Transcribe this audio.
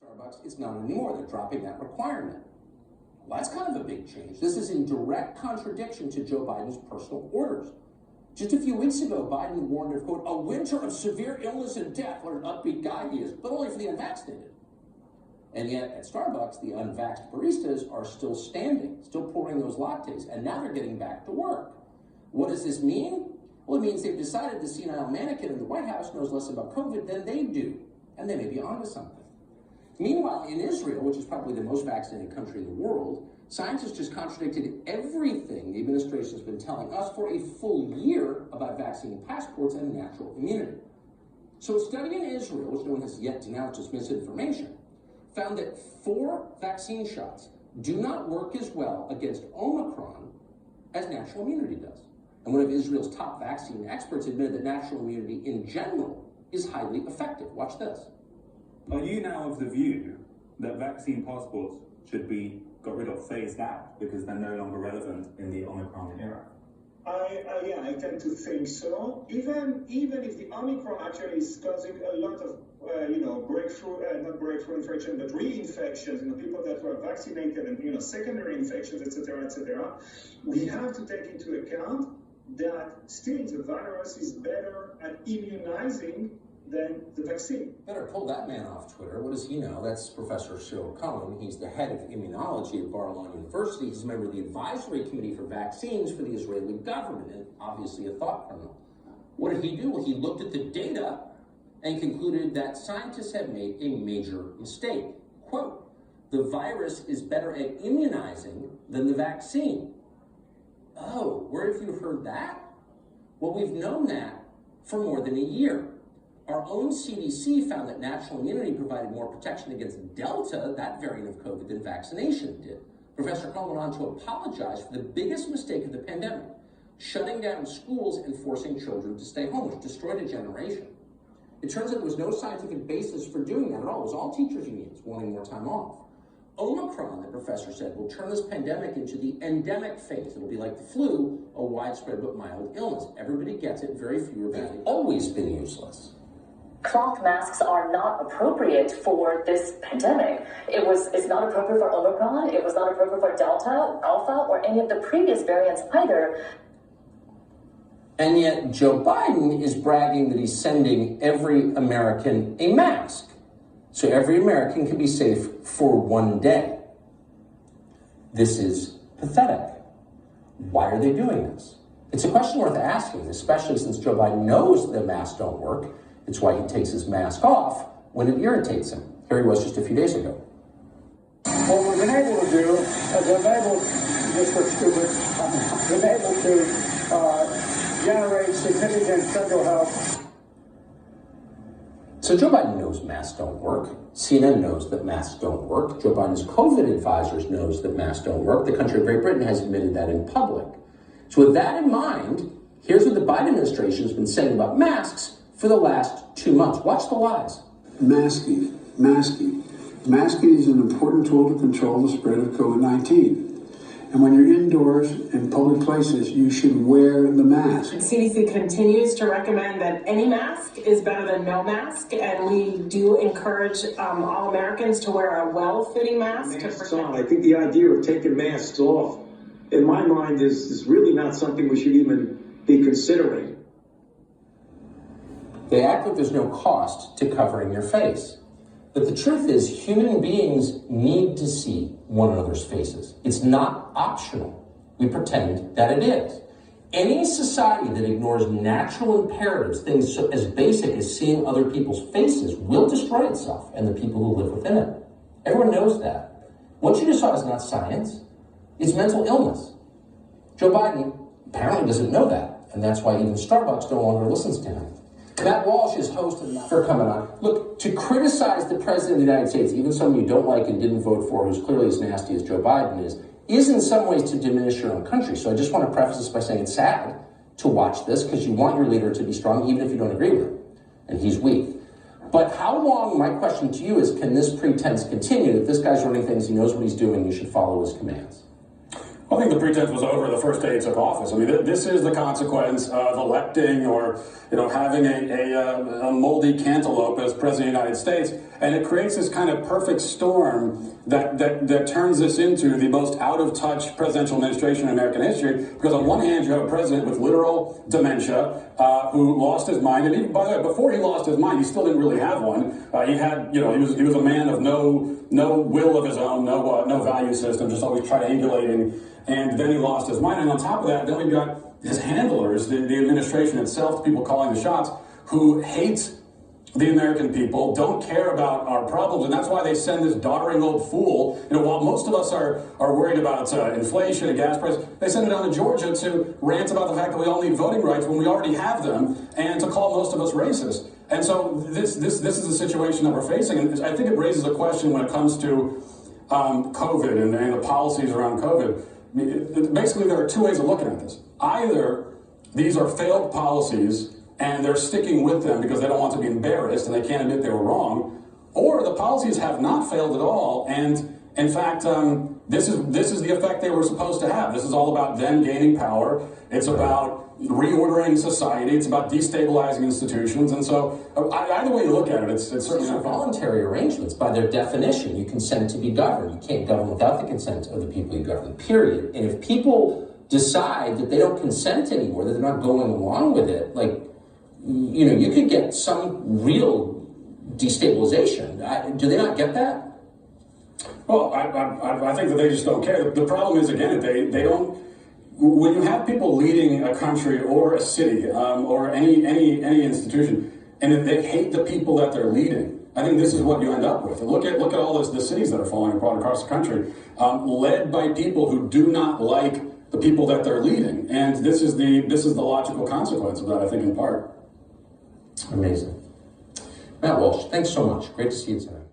Starbucks, it's not anymore. They're dropping that requirement. Well, that's kind of a big change. This is in direct contradiction to Joe Biden's personal orders. Just a few weeks ago, Biden warned of, quote, a winter of severe illness and death. What an upbeat guy he is, but only for the unvaccinated. And yet at Starbucks, the unvaxxed baristas are still standing, still pouring those lattes, and now they're getting back to work. What does this mean? Well, it means they've decided the senile mannequin in the White House knows less about COVID than they do, and they may be onto something. Meanwhile, in Israel, which is probably the most vaccinated country in the world, scientists just contradicted everything the administration has been telling us for a full year about vaccine passports and natural immunity. So a study in Israel, which no one has yet denounced as misinformation, found that 4 vaccine shots do not work as well against Omicron as natural immunity does. And one of Israel's top vaccine experts admitted that natural immunity in general is highly effective. Watch this. Are you now of the view that vaccine passports should be got rid of, phased out, because they're no longer relevant in the Omicron era? I tend to think so. Even if the Omicron actually is causing a lot of not breakthrough infection, but reinfections in the people that were vaccinated and secondary infections, etc. We have to take into account that still the virus is better at immunizing than the vaccine. Better pull that man off Twitter. What does he know? That's Professor Cyril Cohen. He's the head of immunology at Bar-Ilan University. He's a member of the advisory committee for vaccines for the Israeli government, and obviously a thought criminal. What did he do? Well, he looked at the data and concluded that scientists have made a major mistake. Quote, the virus is better at immunizing than the vaccine. Oh, where have you heard that? Well, we've known that for more than a year. Our own CDC found that natural immunity provided more protection against Delta, that variant of COVID, than vaccination did. Professor Cohen went on to apologize for the biggest mistake of the pandemic, shutting down schools and forcing children to stay home, which destroyed a generation. It turns out there was no scientific basis for doing that at all. It was all teachers' unions wanting more time off. Omicron, the professor said, will turn this pandemic into the endemic phase. It'll be like the flu, a widespread but mild illness. Everybody gets it, very few are bad. They've always been useless. Cloth masks are not appropriate for this pandemic. It's not appropriate for Omicron. It was not appropriate for Delta, Alpha, or any of the previous variants either. And yet Joe Biden is bragging that he's sending every American a mask. So every American can be safe for one day. This is pathetic. Why are they doing this? It's a question worth asking, especially since Joe Biden knows the masks don't work. It's why he takes his mask off when it irritates him. Here he was just a few days ago. What we've been able to do is been able to generate significant federal help. So Joe Biden knows masks don't work. CNN knows that masks don't work. Joe Biden's COVID advisors knows that masks don't work. The country of Great Britain has admitted that in public. So with that in mind, here's what the Biden administration has been saying about masks for the last 2 months. Watch the lies. Masking. Masking is an important tool to control the spread of COVID-19. And when you're indoors in public places, you should wear the mask. CDC continues to recommend that any mask is better than no mask, and we do encourage all Americans to wear a well-fitting mask. I think the idea of taking masks off, in my mind, is really not something we should even be considering. They act like there's no cost to covering your face. But the truth is, human beings need to see one another's faces. It's not optional. We pretend that it is. Any society that ignores natural imperatives, things as basic as seeing other people's faces, will destroy itself and the people who live within it. Everyone knows that. What you just saw is not science. It's mental illness. Joe Biden apparently doesn't know that, and that's why even Starbucks no longer listens to him. Matt Walsh is host for coming on. Look, to criticize the president of the United States, even someone you don't like and didn't vote for, who's clearly as nasty as Joe Biden is in some ways to diminish your own country. So I just want to preface this by saying it's sad to watch this because you want your leader to be strong, even if you don't agree with him, and he's weak. But how long, my question to you is, can this pretense continue that this guy's running things, he knows what he's doing, you should follow his commands? I think the pretense was over the first day he took office. I mean, this is the consequence of electing or, having a moldy cantaloupe as president of the United States, and it creates this kind of perfect storm that turns this into the most out-of-touch presidential administration in American history. Because on one hand, you have a president with literal dementia who lost his mind, and even, by the way, before he lost his mind, he still didn't really have one. He had, he was a man of no will of his own, no value system, just always triangulating. And then he lost his mind. And on top of that, then we've got his handlers, the administration itself, the people calling the shots, who hate the American people, don't care about our problems. And that's why they send this doddering old fool. While most of us are worried about inflation and gas prices, they send it down to Georgia to rant about the fact that we all need voting rights when we already have them, and to call most of us racist. And so this is the situation that we're facing. And I think it raises a question when it comes to COVID and the policies around COVID. Basically, there are two ways of looking at this. Either these are failed policies and they're sticking with them because they don't want to be embarrassed and they can't admit they were wrong, or the policies have not failed at all, and in fact, this is the effect they were supposed to have. This is all about them gaining power. It's about reordering society. It's about destabilizing institutions. And so, either way you look at it, it's certainly not voluntary arrangements. By their definition, you consent to be governed. You can't govern without the consent of the people you govern, period. And if people decide that they don't consent anymore, that they're not going along with it, you could get some real destabilization. Do they not get that? Well, I think that they just don't care. The problem is, again, they don't. When you have people leading a country or a city or any institution, and they hate the people that they're leading, I think this is what you end up with. Look at all the cities that are falling apart across the country, led by people who do not like the people that they're leading, and this is the logical consequence of that, I think, in part. Amazing. Matt Walsh, thanks so much. Great to see you tonight.